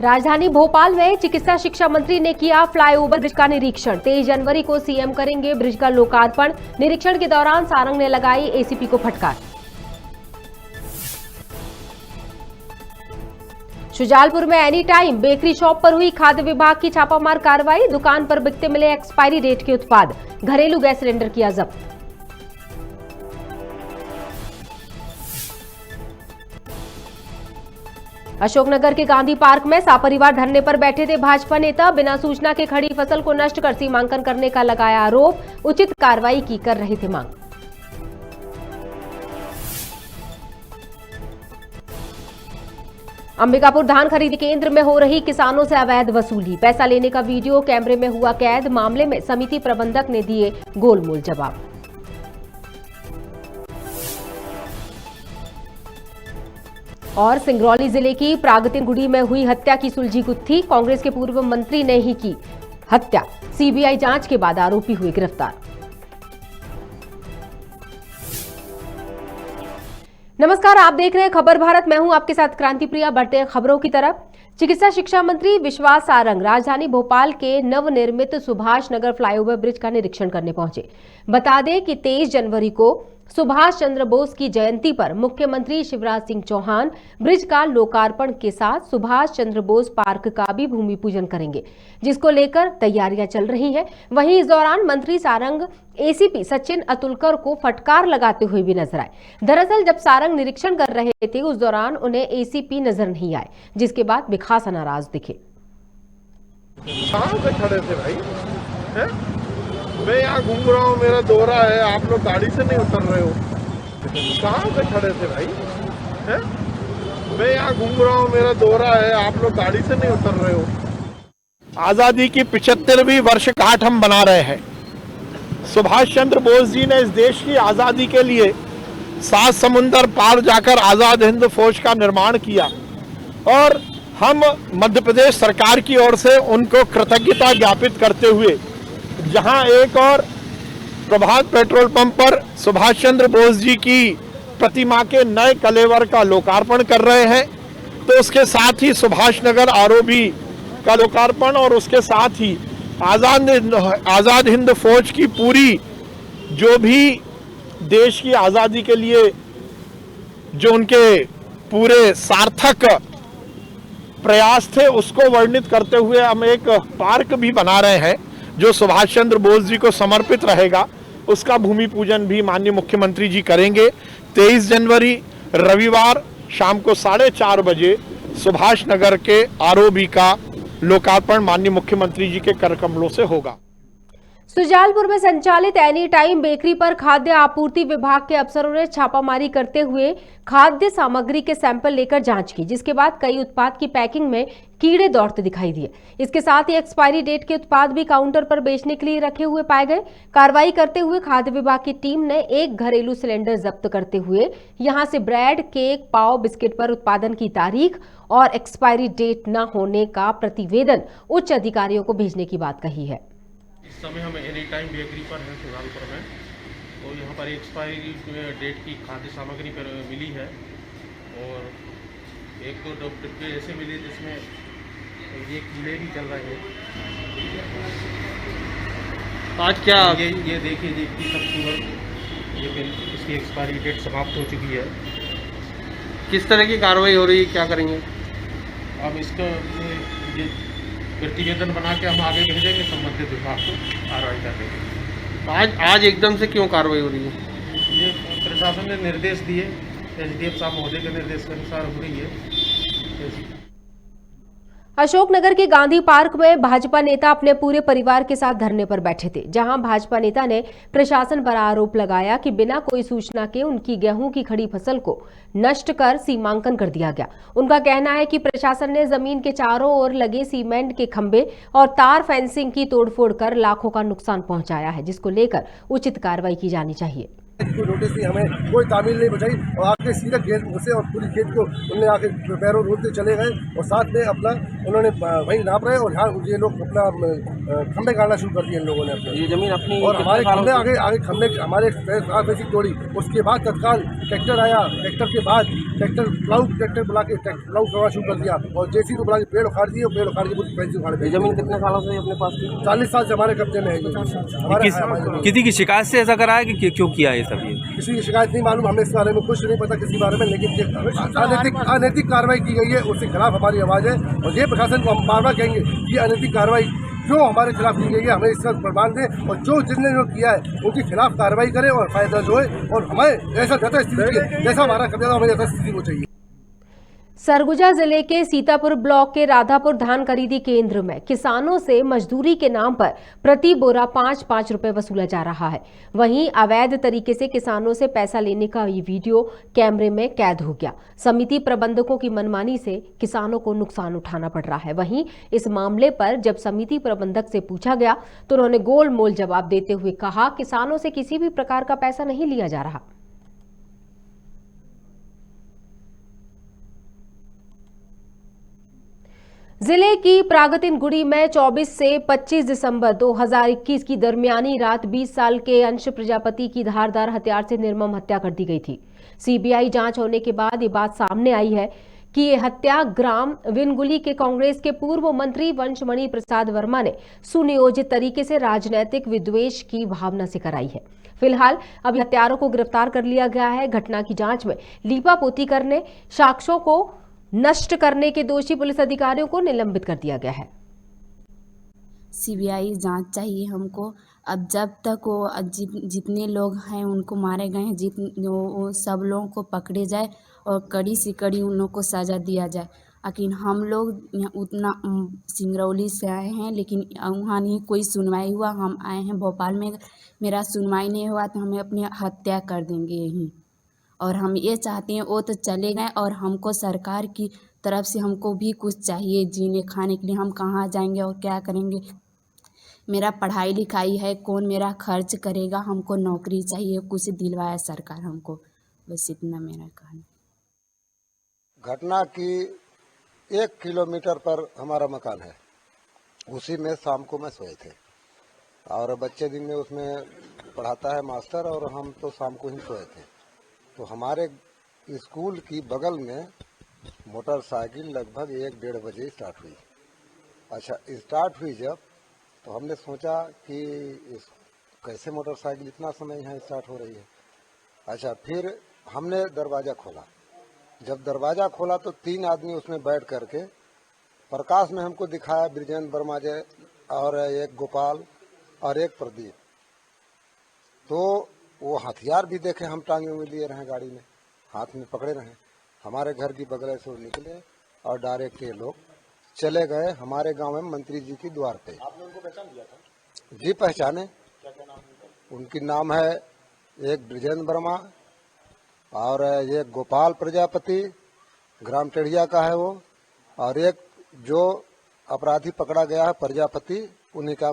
राजधानी भोपाल में चिकित्सा शिक्षा मंत्री ने किया फ्लाईओवर ब्रिज का निरीक्षण। 23 जनवरी को सीएम करेंगे ब्रिज का लोकार्पण। निरीक्षण के दौरान सारंग ने लगाई एसीपी को फटकार। शुजालपुर में एनी टाइम बेकरी शॉप पर हुई खाद्य विभाग की छापामार कार्रवाई। दुकान पर बिकते मिले एक्सपायरी डेट के उत्पाद। घरेलू गैस सिलेंडर किया जब्त। अशोकनगर के गांधी पार्क में सपरिवार धरने पर बैठे थे भाजपा नेता। बिना सूचना के खड़ी फसल को नष्ट कर सीमांकन करने का लगाया आरोप। उचित कार्रवाई की कर रहे थे मांग। अंबिकापुर धान खरीदी केंद्र में हो रही किसानों से अवैध वसूली। पैसा लेने का वीडियो कैमरे में हुआ कैद। मामले में समिति प्रबंधक ने दिए गोलमोल जवाब। और सिंगरौली जिले की प्रागतिनगुड़ी में हुई हत्या की सुलझी गुत्थी। कांग्रेस के पूर्व मंत्री ने ही की हत्या। सीबीआई जांच के बाद आरोपी हुए गिरफ्तार। नमस्कार, आप देख रहे हैं खबर भारत। मैं हूं आपके साथ क्रांति प्रिया। बढ़ते हैं खबरों की तरफ। चिकित्सा शिक्षा मंत्री विश्वास सारंग राजधानी भोपाल के नवनिर्मित सुभाष नगर फ्लाईओवर ब्रिज का निरीक्षण करने पहुंचे। बता दें कि 23 जनवरी को सुभाष चंद्र बोस की जयंती पर मुख्यमंत्री शिवराज सिंह चौहान ब्रिज का लोकार्पण के साथ सुभाष चंद्र बोस पार्क का भी भूमि पूजन करेंगे, जिसको लेकर तैयारियां चल रही हैं। वहीं इस दौरान मंत्री सारंग एसीपी सचिन अतुलकर को फटकार लगाते हुए भी नजर आए। दरअसल जब सारंग निरीक्षण कर रहे थे उस दौरान उन्हें एसीपी नजर नहीं आए, जिसके बाद वे खासा नाराज दिखे। कहाँ से खड़े थे भाई? है? मैं यहाँ घूम रहा हूँ, मेरा दौरा है, आप लोग गाड़ी से नहीं उतर रहे हो। कहाँ से खड़े थे भाई? है? मैं यहाँ घूम रहा हूँ, मेरा दौरा है, आप लोग गाड़ी से नहीं उतर रहे हो। आजादी की 75वीं वर्षगांठ हम बना रहे हैं। सुभाष चंद्र बोस जी ने इस देश की आजादी के लिए 7 समुंदर पार जाकर आजाद हिंद फौज का निर्माण किया और हम मध्य प्रदेश सरकार की ओर से उनको कृतज्ञता ज्ञापित करते हुए जहां एक और प्रभात पेट्रोल पंप पर सुभाष चंद्र बोस जी की प्रतिमा के नए कलेवर का लोकार्पण कर रहे हैं, तो उसके साथ ही सुभाष नगर आरओबी का लोकार्पण और उसके साथ ही आजाद हिंद फौज की पूरी जो भी देश की आज़ादी के लिए जो उनके पूरे सार्थक प्रयास थे उसको वर्णित करते हुए हम एक पार्क भी बना रहे हैं जो सुभाष चंद्र बोस जी को समर्पित रहेगा। उसका भूमि पूजन भी माननीय मुख्यमंत्री जी करेंगे। 23 जनवरी रविवार शाम को 4:30 बजे सुभाष नगर के आरओबी का लोकार्पण माननीय मुख्यमंत्री जी के कर कमलों से होगा। शुजालपुर में संचालित एनी टाइम बेकरी पर खाद्य आपूर्ति विभाग के अफसरों ने छापामारी करते हुए खाद्य सामग्री के सैंपल लेकर जांच की, जिसके बाद कई उत्पाद की पैकिंग में कीड़े दौड़ते दिखाई दिए। इसके साथ ही एक्सपायरी डेट के उत्पाद भी काउंटर पर बेचने के लिए रखे हुए पाए गए। कार्रवाई करते हुए खाद्य विभाग की टीम ने एक घरेलू सिलेंडर जब्त करते हुए यहां से ब्रेड, केक, पाव, बिस्किट पर उत्पादन की तारीख और एक्सपायरी डेट न होने का प्रतिवेदन उच्च अधिकारियों को भेजने की बात कही है। इस समय हम एनी टाइम बेकरी पर हैं शुजालपुर में, तो यहाँ पर एक्सपायरी डेट की खाद्य सामग्री पर मिली है और 1-2 डिब्बे ऐसे मिले जिसमें ये कीड़े भी चल रहे हैं। आज क्या ये देखिए जी 21 अक्टूबर ये बिल इसकी एक्सपायरी डेट समाप्त हो चुकी है। किस तरह की कार्रवाई हो रही है, क्या करेंगे? अब इसका ये प्रतिवेदन बना के हम आगे भेजेंगे संबंधित विभाग को कार्रवाई करने के। आज एकदम से क्यों कार्रवाई हो रही है? ये प्रशासन ने निर्देश दिए, एसडीएम साहब महोदय के निर्देश के अनुसार हो रही है। अशोकनगर के गांधी पार्क में भाजपा नेता अपने पूरे परिवार के साथ धरने पर बैठे थे, जहां भाजपा नेता ने प्रशासन पर आरोप लगाया कि बिना कोई सूचना के उनकी गेहूं की खड़ी फसल को नष्ट कर सीमांकन कर दिया गया। उनका कहना है कि प्रशासन ने जमीन के चारों ओर लगे सीमेंट के खंभे और तार फेंसिंग की तोड़फोड़ कर लाखों का नुकसान पहुंचाया है, जिसको लेकर उचित कार्रवाई की जानी चाहिए। कोई नोटिस नहीं, हमें कोई तामील नहीं बचाई और आके सीधा खेत घुसे और पूरी खेत को उन्होंने आके पैरों रोकते चले गए और साथ में अपना उन्होंने वहीं नाप रहे और यहाँ ये लोग अपना खंभे गाड़ना शुरू कर दिए इन लोगों ने अपने। ये जमीन अपनी और हमारे खंभे आगे खंभे हमारे तोड़ी। उसके बाद तत्काल ट्रैक्टर आया, ट्रैक्टर के बाद ट्रैक्टर बुला के प्लाउ करना शुरू कर दिया और जेसी को बुला के पेड़ उखाड़ दिए और पेड़ उखाड़ के पूरी फैंसी उखाड़ दी। जमीन कितने सालों से अपने पास थी? 40 साल से हमारे कब्जे में है ये। किसी की शिकायत से ऐसा करा है कि क्यों किया ये सब? ये किसी की शिकायत नहीं मालूम, हमें इस बारे में कुछ नहीं पता किसी बारे में, लेकिन ये अनैतिक कार्रवाई की गई है, उसके खिलाफ हमारी आवाज़ है और ये प्रशासन को हम बार बार कहेंगे कि अनैतिक कार्रवाई जो हमारे खिलाफ की गई है हमें इसका प्रमाण दें और जो जिनने जो किया है उनके खिलाफ कार्रवाई करें और फायदा जो है और हमें ऐसा जैसा स्थिति जैसा हमारा कब्जा हमें जैसा स्थिति को चाहिए। सरगुजा जिले के सीतापुर ब्लॉक के राधापुर धान खरीदी केंद्र में किसानों से मजदूरी के नाम पर प्रति बोरा 5-5 रुपए वसूला जा रहा है। वहीं अवैध तरीके से किसानों से पैसा लेने का ये वीडियो कैमरे में कैद हो गया। समिति प्रबंधकों की मनमानी से किसानों को नुकसान उठाना पड़ रहा है। वहीं इस मामले पर जब समिति प्रबंधक से पूछा गया तो उन्होंने गोल मोल जवाब देते हुए कहा, किसानों से किसी भी प्रकार का पैसा नहीं लिया जा रहा। जिले की प्रागतिनगुड़ी में 24 से 25 दिसंबर 2021 की दरमियानी रात 20 साल के अंश प्रजापति की धारदार हथियार से निर्मम हत्या कर दी गई थी। सीबीआई जांच होने के बाद ये बात सामने आई है कि ये हत्या ग्राम विनगुली के कांग्रेस के पूर्व मंत्री वंशमणि प्रसाद वर्मा ने सुनियोजित तरीके से राजनीतिक विद्वेष की भावना से कराई है। फिलहाल अब हत्यारों को गिरफ्तार कर लिया गया है। घटना की जांच में लीपापोती करने, साक्ष्यों को नष्ट करने के दोषी पुलिस अधिकारियों को निलंबित कर दिया गया है। सीबीआई जांच चाहिए हमको। अब जब तक वो जितने लोग हैं उनको मारे गए हैं, वो सब लोगों को पकड़े जाए और कड़ी से कड़ी उन लोगों को सज़ा दिया जाए। लेकिन हम लोग उतना सिंगरौली से आए हैं, लेकिन वहाँ नहीं कोई सुनवाई हुआ। हम आए हैं भोपाल में, मेरा सुनवाई नहीं हुआ तो हमें अपनी हत्या कर देंगे यहीं। और हम ये चाहते हैं, वो तो चले गए और हमको सरकार की तरफ से हमको भी कुछ चाहिए जीने खाने के लिए। हम कहाँ जाएंगे और क्या करेंगे? मेरा पढ़ाई लिखाई है, कौन मेरा खर्च करेगा? हमको नौकरी चाहिए, कुछ दिलवाया सरकार हमको। बस इतना मेरा कहना। घटना की 1 किलोमीटर पर हमारा मकान है, उसी में शाम को मैं सोए थे और बच्चे दिन में उसमें पढ़ाता है मास्टर और हम तो शाम को ही सोए थे। तो हमारे स्कूल की बगल में मोटरसाइकिल लगभग 1-1:30 बजे स्टार्ट हुई। अच्छा, स्टार्ट हुई जब तो हमने सोचा कि कैसे मोटरसाइकिल इतना समय यहाँ स्टार्ट हो रही है। अच्छा, फिर हमने दरवाज़ा खोला। जब दरवाज़ा खोला तो 3 आदमी उसमें बैठ करके प्रकाश में हमको दिखाया, ब्रिजेंद्र वर्मा जी और एक गोपाल और एक प्रदीप। तो वो हथियार भी देखे, हम टांगे हुए लिए रहे, गाड़ी में हाथ में पकड़े रहे। हमारे घर की बगल से वो निकले और डायरेक्ट ये लोग चले गए हमारे गांव में मंत्री जी की द्वार पे। आपने उनको पहचान लिया था? जी पहचाने। क्या नाम है उनकी? नाम है एक ब्रिजेंद्र वर्मा और एक गोपाल प्रजापति, ग्राम टेढ़िया का है वो, और एक जो अपराधी पकड़ा गया है प्रजापति, उन्हीं का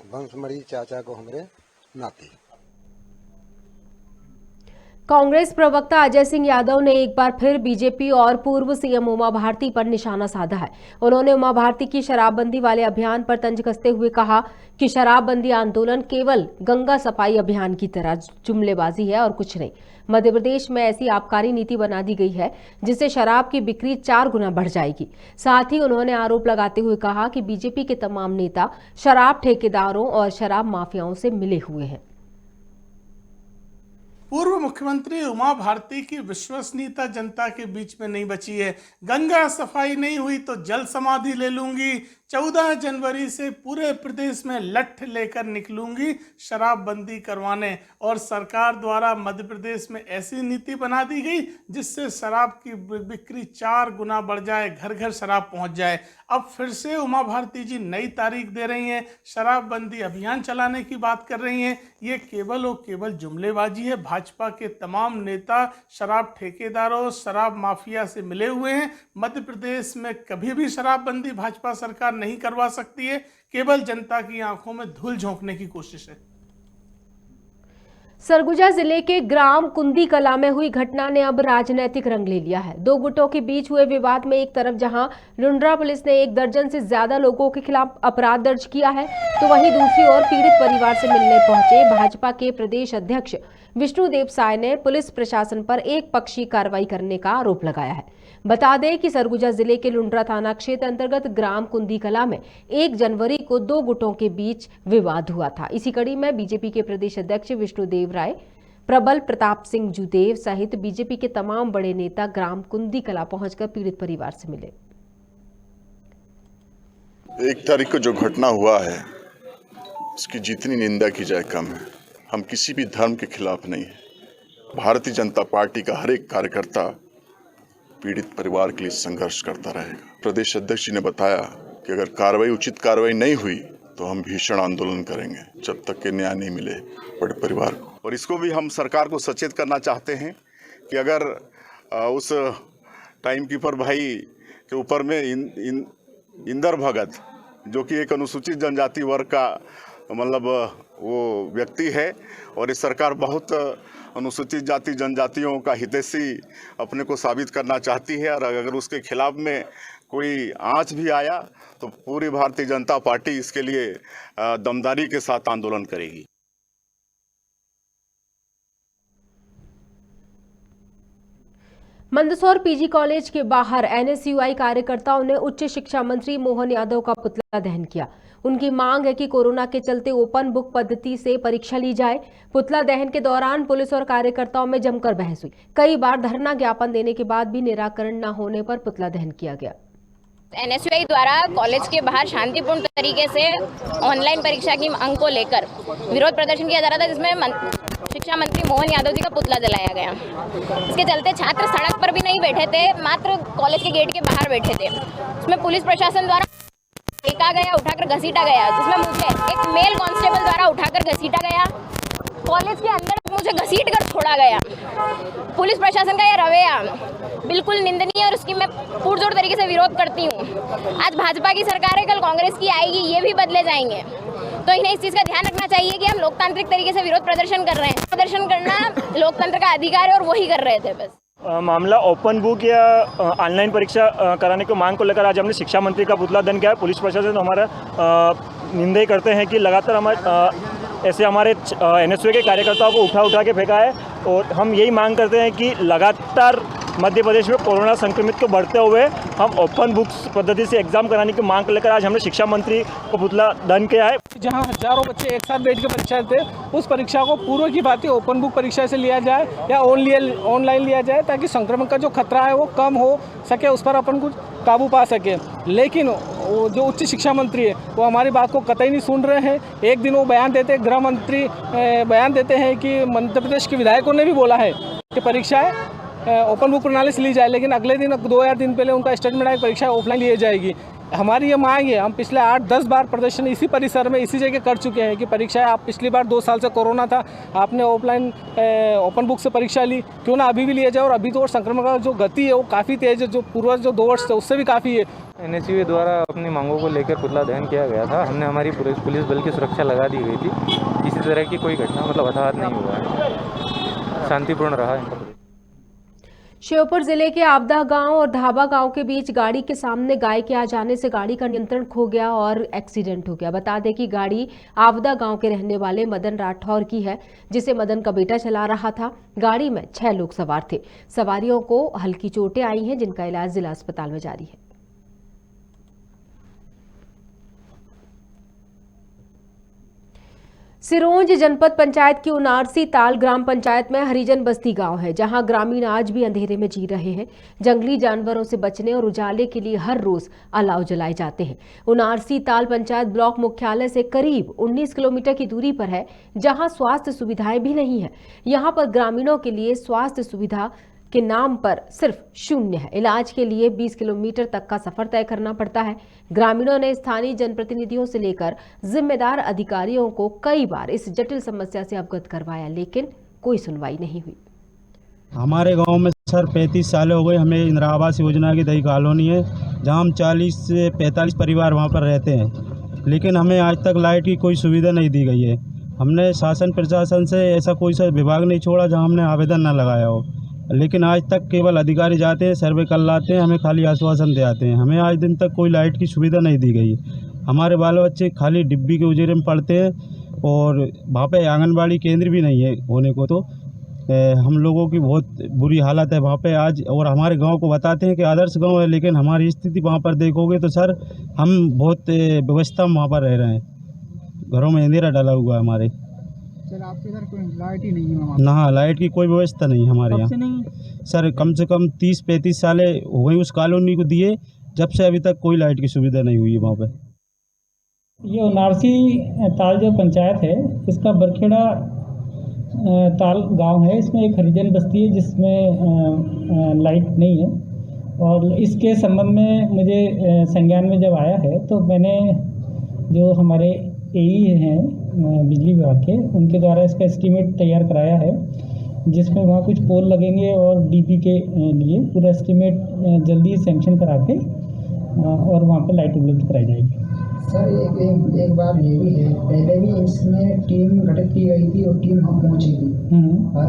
वंशमणि चाचा को हमारे नाती। कांग्रेस प्रवक्ता अजय सिंह यादव ने एक बार फिर बीजेपी और पूर्व सीएम उमा भारती पर निशाना साधा है। उन्होंने उमा भारती की शराबबंदी वाले अभियान पर तंज कसते हुए कहा कि शराबबंदी आंदोलन केवल गंगा सफाई अभियान की तरह जुमलेबाजी है और कुछ नहीं। मध्य प्रदेश में ऐसी आबकारी नीति बना दी गई है जिससे शराब की बिक्री 4 गुना बढ़ जाएगी। साथ ही उन्होंने आरोप लगाते हुए कहा कि बीजेपी के तमाम नेता शराब ठेकेदारों और शराब माफियाओं से मिले हुए हैं। पूर्व मुख्यमंत्री उमा भारती की विश्वसनीयता जनता के बीच में नहीं बची है। गंगा सफाई नहीं हुई तो जल समाधि ले लूंगी, 14 जनवरी से पूरे प्रदेश में लठ लेकर निकलूंगी शराबबंदी करवाने। और सरकार द्वारा मध्य प्रदेश में ऐसी नीति बना दी गई जिससे शराब की बिक्री 4 गुना बढ़ जाए, घर घर शराब पहुंच जाए। अब फिर से उमा भारती जी नई तारीख दे रही हैं, शराबबंदी अभियान चलाने की बात कर रही हैं। ये केवल और केवल जुमलेबाजी है। भाजपा के तमाम नेता शराब ठेकेदारों, शराब माफिया से मिले हुए हैं। मध्य प्रदेश में कभी भी शराबबंदी भाजपा सरकार नहीं करवा सकती है, केवल जनता की आंखों में धूल झोंकने की कोशिश है। सरगुजा जिले के ग्राम कुंदी कला में हुई घटना ने अब राजनीतिक रंग ले लिया है। 2 गुटों के बीच हुए विवाद में एक तरफ जहां लुंड्रा पुलिस ने 1 दर्जन से ज्यादा लोगों के खिलाफ अपराध दर्ज किया है, तो वहीं दूसरी ओर पीड़ित परिवार से मिलने पहुंचे भाजपा के प्रदेश अध्यक्ष विष्णुदेव साय ने पुलिस प्रशासन पर एक पक्षी कार्रवाई करने का आरोप लगाया है। बता दें कि सरगुजा जिले के लुंड्रा थाना क्षेत्र अंतर्गत ग्राम कुंदी कला में 1 जनवरी को 2 गुटों के बीच विवाद हुआ था। इसी कड़ी में बीजेपी के प्रदेश अध्यक्ष विष्णुदेव राय, प्रबल प्रताप सिंह जुदेव सहित बीजेपी के तमाम बड़े नेता ग्राम कुंदी कला पहुंचकर पीड़ित परिवार से मिले। 1 तारीख को जो घटना हुआ है उसकी जितनी निंदा की जाए कम है। हम किसी भी धर्म के खिलाफ नहीं है। भारतीय जनता पार्टी का हर एक कार्यकर्ता पीड़ित परिवार के लिए संघर्ष करता रहेगा। प्रदेश अध्यक्ष जी ने बताया कि अगर उचित कार्रवाई नहीं हुई तो हम भीषण आंदोलन करेंगे जब तक कि न्याय नहीं मिले बड़े परिवार को। और इसको भी हम सरकार को सचेत करना चाहते हैं कि अगर उस टाइम कीपर भाई के ऊपर में इंदर भगत, जो कि एक अनुसूचित जनजाति वर्ग का मतलब वो व्यक्ति है, और इस सरकार बहुत अनुसूचित जाति जनजातियों का हितैषी अपने को साबित करना चाहती है, और अगर उसके खिलाफ में कोई आंच भी आया तो पूरी भारतीय जनता पार्टी इसके लिए दमदारी के साथ आंदोलन करेगी। मंदसौर पीजी कॉलेज के बाहर एनएसयूआई कार्यकर्ताओं ने उच्च शिक्षा मंत्री मोहन यादव का पुतला दहन किया। उनकी मांग है कि कोरोना के चलते ओपन बुक पद्धति से परीक्षा ली जाए। पुतला दहन के दौरान पुलिस और कार्यकर्ताओं में जमकर बहस हुई। कई बार धरना ज्ञापन देने के बाद भी निराकरण न होने पर पुतला दहन किया गया। एनएसयूआई द्वारा कॉलेज के बाहर शांतिपूर्ण तरीके से ऑनलाइन परीक्षा की मांग को लेकर विरोध प्रदर्शन किया जा रहा था, जिसमें शिक्षा मंत्री मोहन यादव जी का पुतला जलाया गया। इसके चलते छात्र सड़क पर भी नहीं बैठे थे, मात्र कॉलेज के गेट के बाहर बैठे थे। उसमें पुलिस प्रशासन द्वारा फेंका गया, उठाकर घसीटा गया, जिसमें मुझे एक मेल कांस्टेबल द्वारा उठाकर घसीटा गया। कॉलेज के अंदर मुझे घसीट कर छोड़ा गया। पुलिस प्रशासन का यह रवैया बिल्कुल निंदनीय और उसकी मैं पुरजोर तरीके से विरोध करती हूँ। आज भाजपा की सरकार है, कल कांग्रेस की आएगी, ये भी बदले जाएंगे, तो इन्हें इस चीज़ का ध्यान रखना चाहिए कि हम लोकतांत्रिक तरीके से विरोध प्रदर्शन कर रहे हैं। प्रदर्शन करना लोकतंत्र का अधिकार है और वही कर रहे थे। बस मामला ओपन बुक या ऑनलाइन परीक्षा कराने की मांग को लेकर आज हमने शिक्षा मंत्री का पुतला दहन किया है। पुलिस प्रशासन हमारा निंदा करते हैं कि लगातार ऐसे हमारे एनएसयूआई के कार्यकर्ताओं को उठा के फेंका है, और हम यही मांग करते हैं कि लगातार मध्य प्रदेश में कोरोना संक्रमित को बढ़ते हुए हम ओपन बुक्स पद्धति से एग्जाम कराने की मांग को लेकर आज हमने शिक्षा मंत्री को पुतला दहन किया है। जहां हजारों बच्चे एक साथ बैठ के परीक्षा देते, उस परीक्षा को पूर्व की भांति ओपन बुक परीक्षा से लिया जाए या ऑनलाइन लिया जाए, ताकि संक्रमण का जो खतरा है वो कम हो सके, उस पर अपन कुछ काबू पा सके। लेकिन वो जो उच्च शिक्षा मंत्री है वो हमारी बात को कतई नहीं सुन रहे हैं। एक दिन वो बयान देते, गृह मंत्री बयान देते हैं कि मध्य प्रदेश के विधायकों ने भी बोला है कि परीक्षाएं ओपन बुक प्रणाली से ली जाए, लेकिन अगले दिन 2 दिन पहले उनका स्टेटमेंट आया परीक्षा ऑफलाइन ली जाएगी। हमारी ये मांग है, हम पिछले 8-10 बार प्रदर्शन इसी परिसर में इसी जगह कर चुके हैं कि परीक्षाएं, आप पिछली बार 2 साल से कोरोना था, आपने ऑफलाइन ओपन बुक से परीक्षा ली, क्यों ना अभी भी लिया जाए। और अभी तो संक्रमण का जो गति है वो काफ़ी तेज है, जो पूर्व जो 2 वर्ष थे उससे भी काफ़ी है। एनएसयूआई द्वारा अपनी मांगों को लेकर पुतला दहन किया गया था। हमने हमारी पुलिस बल की सुरक्षा लगा दी गई थी। किसी तरह की कोई घटना हताहत नहीं हुआ है, शांतिपूर्ण रहा इनका। श्योपुर जिले के आवदा गांव और धाबा गांव के बीच गाड़ी के सामने गाय के आ जाने से गाड़ी का नियंत्रण खो गया और एक्सीडेंट हो गया। बता दें कि गाड़ी आवदा गांव के रहने वाले मदन राठौर की है, जिसे मदन का बेटा चला रहा था। गाड़ी में 6 लोग सवार थे। सवारियों को हल्की चोटें आई हैं, जिनका इलाज जिला अस्पताल में जारी है। सिरोंज जनपद पंचायत की उनारसी ताल ग्राम पंचायत में हरिजन बस्ती गांव है, जहां ग्रामीण आज भी अंधेरे में जी रहे हैं। जंगली जानवरों से बचने और उजाले के लिए हर रोज अलाव जलाए जाते हैं। उनारसी ताल पंचायत ब्लॉक मुख्यालय से करीब 19 किलोमीटर की दूरी पर है, जहां स्वास्थ्य सुविधाएं भी नहीं है। यहां पर ग्रामीणों के लिए स्वास्थ्य सुविधा के नाम पर सिर्फ 0 है। इलाज के लिए 20 किलोमीटर तक का सफर तय करना पड़ता है। ग्रामीणों ने स्थानीय जनप्रतिनिधियों से लेकर जिम्मेदार अधिकारियों को कई बार इस जटिल समस्या से अवगत करवाया, लेकिन कोई सुनवाई नहीं हुई। हमारे गांव में सर 35 साल हो गए। हमें इंदिरा आवास योजना की दही कॉलोनी है, जहां हम 40 से 45 परिवार वहां पर रहते हैं, लेकिन हमें आज तक लाइट की कोई सुविधा नहीं दी गई है। हमने शासन प्रशासन से ऐसा कोई सा विभाग नहीं छोड़ा जहाँ हमने आवेदन न लगाया हो, लेकिन आज तक केवल अधिकारी जाते हैं, सर्वे कर लाते हैं, हमें खाली आश्वासन दे आते हैं। हमें आज दिन तक कोई लाइट की सुविधा नहीं दी गई। हमारे बाल बच्चे खाली डिब्बी के उजेरे में पढ़ते हैं और वहाँ पे आंगनबाड़ी केंद्र भी नहीं है होने को, तो हम लोगों की बहुत बुरी हालत है वहाँ पे आज। और हमारे गांव को बताते हैं कि आदर्श गांव है, लेकिन हमारी स्थिति वहाँ पर देखोगे तो सर हम बहुत व्यवस्था में वहाँ पर रह रहे हैं। घरों में अंधेरा डाला हुआ है हमारे। सर आपके इधर कोई लाइट ही नहीं है वहाँ? ना, लाइट की कोई व्यवस्था नहीं हमारे यहाँ। नहीं सर कम से कम 30-35 साल हो गई उस कॉलोनी को दिए, जब से अभी तक कोई लाइट की सुविधा नहीं हुई है वहाँ पे। ये उनारसी ताल जो पंचायत है, इसका बरखेड़ा ताल गांव है। इसमें एक हरिजन बस्ती है जिसमें लाइट नहीं है। और इसके संबंध में मुझे संज्ञान में जब आया है तो मैंने जो हमारे एई हैं बिजली विभाग के, उनके द्वारा इसका एस्टीमेट तैयार कराया है, जिसमें वहाँ कुछ पोल लगेंगे और डीपी के लिए पूरा एस्टीमेट जल्दी सैंक्शन करा के और वहाँ पर लाइट उपलब्ध कराई जाएगी। सर एक बार ये भी है, पहले भी इसमें टीम गठित की गई थी और टीम हम पहुंची थी, और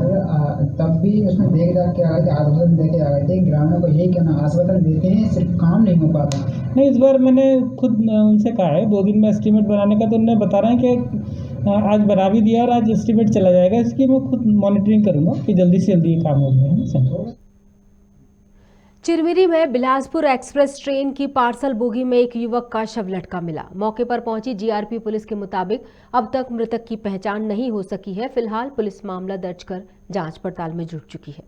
तब भी उसमें देख दाख के आ गए थे, आश्वासन दे के आ गए थे। ग्रामीणों को यही कहना, आश्वासन देते हैं, सिर्फ काम नहीं हो पाता। नहीं, इस बार मैंने खुद उनसे कहा है 2 दिन में एस्टीमेट बनाने का, तो उन्होंने बता रहे हैं कि आज बना भी दिया और आज एस्टीमेट चला जाएगा। इसकी मैं खुद मॉनिटरिंग करूँगा कि जल्दी से जल्दी ये काम हो जाए। चिरमिरी में बिलासपुर एक्सप्रेस ट्रेन की पार्सल बोगी में एक युवक का शव लटका मिला। मौके पर पहुंची जीआरपी पुलिस के मुताबिक अब तक मृतक की पहचान नहीं हो सकी है। फिलहाल पुलिस मामला दर्ज कर जांच पड़ताल में जुट चुकी है।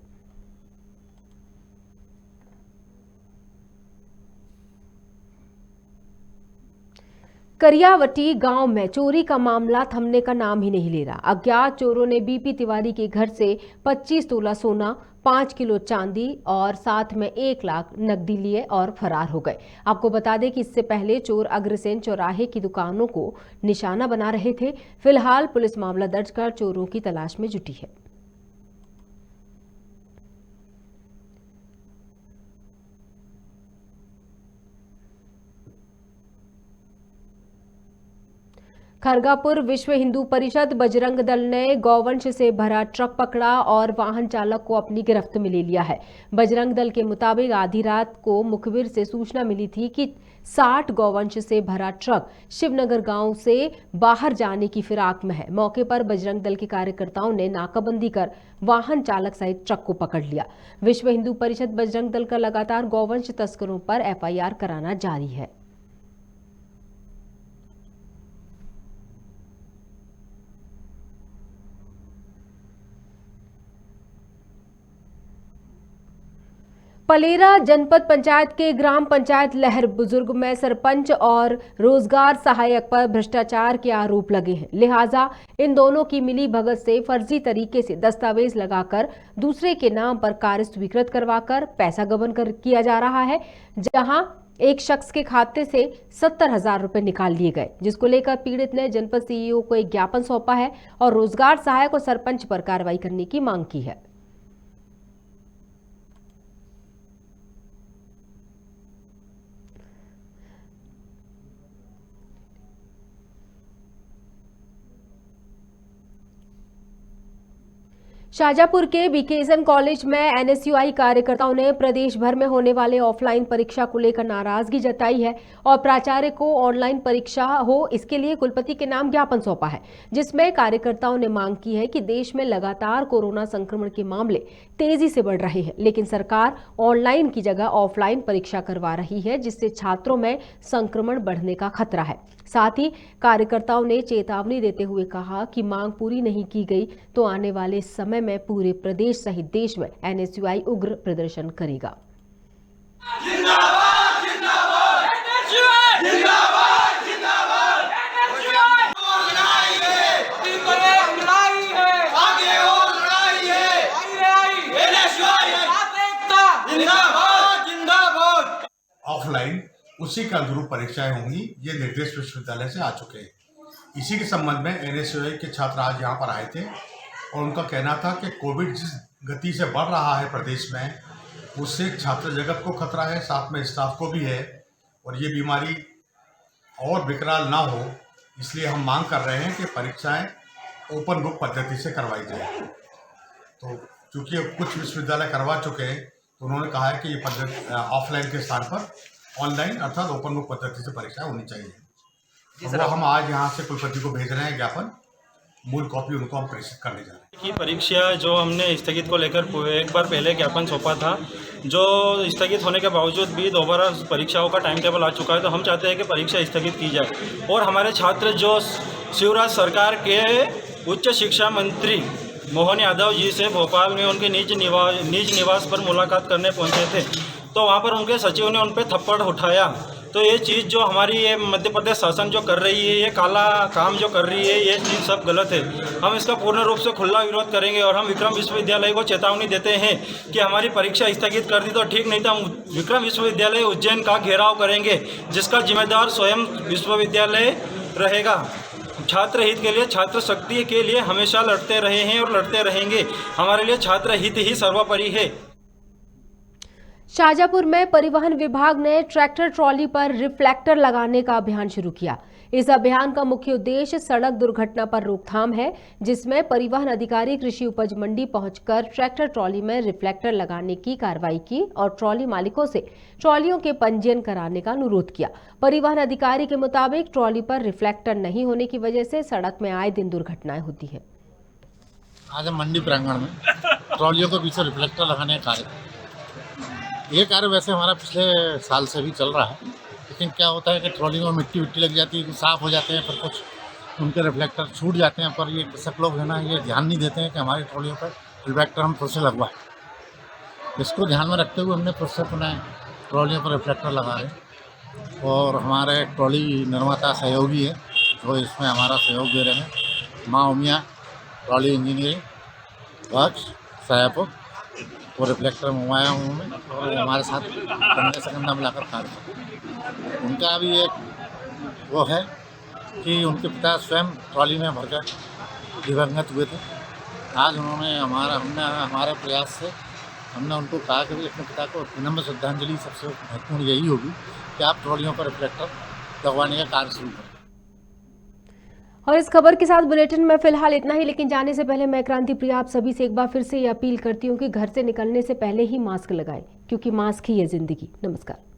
करियावटी गांव में चोरी का मामला थमने का नाम ही नहीं ले रहा। अज्ञात चोरों ने बीपी तिवारी के घर से 25 तोला सोना, 5 किलो चांदी और साथ में 1 लाख नकदी लिए और फरार हो गए। आपको बता दें कि इससे पहले चोर अग्रसेन चौराहे की दुकानों को निशाना बना रहे थे। फिलहाल पुलिस मामला दर्ज कर चोरों की तलाश में जुटी है। खरगापुर विश्व हिंदू परिषद बजरंग दल ने गौवंश से भरा ट्रक पकड़ा और वाहन चालक को अपनी गिरफ्त में ले लिया है। बजरंग दल के मुताबिक आधी रात को मुखबिर से सूचना मिली थी कि 60 गौवंश से भरा ट्रक शिवनगर गांव से बाहर जाने की फिराक में है। मौके पर बजरंग दल के कार्यकर्ताओं ने नाकाबंदी कर वाहन चालक सहित ट्रक को पकड़ लिया। विश्व हिंदू परिषद बजरंग दल का लगातार गौवंश तस्करों पर एफआईआर कराना जारी है। पलेरा जनपद पंचायत के ग्राम पंचायत लहर बुजुर्ग में सरपंच और रोजगार सहायक पर भ्रष्टाचार के आरोप लगे हैं। लिहाजा इन दोनों की मिली भगत से फर्जी तरीके से दस्तावेज लगाकर दूसरे के नाम पर कार्य स्वीकृत करवाकर पैसा गबन किया जा रहा है, जहां एक शख्स के खाते से 70,000 रुपए निकाल लिए गए, जिसको लेकर पीड़ित ने जनपद सीईओ को एक ज्ञापन सौंपा है और रोजगार सहायक और सरपंच पर कार्रवाई करने की मांग की है। शाजापुर के बीकेएसएम कॉलेज में एनएसयूआई कार्यकर्ताओं ने प्रदेश भर में होने वाले ऑफलाइन परीक्षा को लेकर नाराजगी जताई है और प्राचार्य को ऑनलाइन परीक्षा हो इसके लिए कुलपति के नाम ज्ञापन सौंपा है, जिसमें कार्यकर्ताओं ने मांग की है कि देश में लगातार कोरोना संक्रमण के मामले तेजी से बढ़ रहे हैं, लेकिन सरकार ऑनलाइन की जगह ऑफलाइन परीक्षा करवा रही है, जिससे छात्रों में संक्रमण बढ़ने का खतरा है। साथ ही कार्यकर्ताओं ने चेतावनी देते हुए कहा कि मांग पूरी नहीं की गई तो आने वाले समय में पूरे प्रदेश सहित देश में एनएसयूआई उग्र प्रदर्शन करेगा। जिंदाबाद जिंदाबाद एनएसयूआई जिंदाबाद जिंदाबाद एनएसयूआई और लड़ाई है आगे और लड़ाई है एनएसयूआई जिंदाबाद जिंदाबाद। ऑफलाइन उसी के अनुरूप परीक्षाएं होंगी, ये निर्देश विश्वविद्यालय से आ चुके हैं। इसी के संबंध में एनएसयूआई के छात्र आज यहाँ पर आए थे और उनका कहना था कि कोविड जिस गति से बढ़ रहा है प्रदेश में, उससे छात्र जगत को खतरा है, साथ में स्टाफ को भी है, और ये बीमारी और विकराल ना हो, इसलिए हम मांग कर रहे हैं कि परीक्षाएं ओपन बुक पद्धति से करवाई जाए। तो चूँकि कुछ विश्वविद्यालय करवा चुके हैं तो उन्होंने कहा है कि ये पद्धति ऑफलाइन के स्थान पर ऑनलाइन अर्थात ओपन बुक पद्धति से परीक्षा होनी चाहिए। तो हम आज यहाँ से कुलपति को भेज रहे हैं ज्ञापन, मूल कॉपी उनको हम प्रेषित करने जा रहे हैं। की परीक्षा जो हमने स्थगित को लेकर एक बार पहले ज्ञापन सौंपा था, जो स्थगित होने के बावजूद भी दोबारा परीक्षाओं का टाइम टेबल आ चुका है, तो हम चाहते हैं कि परीक्षा स्थगित की जाए और हमारे छात्र जो शिवराज सरकार के उच्च शिक्षा मंत्री मोहन यादव जी से भोपाल में उनके निज निवास पर मुलाकात करने पहुंचे थे, तो वहां पर उनके सचिव ने उन पर थप्पड़ उठाया। तो ये चीज़ जो हमारी ये मध्य प्रदेश शासन जो कर रही है, ये काला काम जो कर रही है, ये चीज़ सब गलत है। हम इसका पूर्ण रूप से खुला विरोध करेंगे और हम विक्रम विश्वविद्यालय को चेतावनी देते हैं कि हमारी परीक्षा स्थगित कर दी तो ठीक, नहीं तो हम विक्रम विश्वविद्यालय उज्जैन का घेराव करेंगे, जिसका जिम्मेदार स्वयं विश्वविद्यालय रहेगा। छात्र हित के लिए, छात्र शक्ति के लिए हमेशा लड़ते रहे हैं और लड़ते रहेंगे। हमारे लिए छात्र हित ही सर्वोपरि है। शाजापुर में परिवहन विभाग ने ट्रैक्टर ट्रॉली पर रिफ्लेक्टर लगाने का अभियान शुरू किया। इस अभियान का मुख्य उद्देश्य सड़क दुर्घटना पर रोकथाम है, जिसमें परिवहन अधिकारी कृषि उपज मंडी पहुंचकर ट्रैक्टर ट्रॉली में रिफ्लेक्टर लगाने की कार्रवाई की और ट्रॉली मालिकों से ट्रॉलियों के पंजीयन कराने का अनुरोध किया। परिवहन अधिकारी के मुताबिक ट्रॉली पर रिफ्लेक्टर नहीं होने की वजह से सड़क में आए दिन दुर्घटनाएं होती है। आज हम मंडी प्रांगण में ट्रॉलियों के पीछे रिफ्लेक्टर लगाने का कार्य, ये कार्य वैसे हमारा पिछले साल से भी चल रहा है, लेकिन क्या होता है कि ट्रॉली में मिट्टी लग जाती है, साफ़ हो जाते हैं, पर कुछ उनके रिफ्लेक्टर छूट जाते हैं। पर ये कृषक लोग है ना, ये ध्यान नहीं देते हैं कि हमारी ट्रॉलियों पर रिफ्लेक्टर हम फिर से लगवाएं। इसको ध्यान में रखते हुए हमने फिर से पुनः ट्रॉलियों पर रिफ्लेक्टर लगा रहे हैं और हमारे ट्रॉली निर्माता सहयोगी है जो इसमें हमारा सहयोग दे रहे हैं। माँ Umiya trolley engineering works Shajapur वो रिफ्लेक्टर मंगवाया हूँ मैं और हमारे साथ कंधे से कंधा मिलाकर कार्य करते। उनका भी एक वो है कि उनके पिता स्वयं ट्रॉली में भरकर दिवंगत हुए थे। आज उन्होंने हमारे प्रयास से हमने उनको कहा कि अपने पिता को विनम्र श्रद्धांजलि सबसे महत्वपूर्ण यही होगी कि आप ट्रॉलियों पर रिफ्लेक्टर लगवाने का कार्य शुरू करें। और इस खबर के साथ बुलेटिन में फिलहाल इतना ही, लेकिन जाने से पहले मैं क्रांति प्रिया आप सभी से एक बार फिर से ये अपील करती हूँ कि घर से निकलने से पहले ही मास्क लगाएं, क्योंकि मास्क ही है जिंदगी। नमस्कार।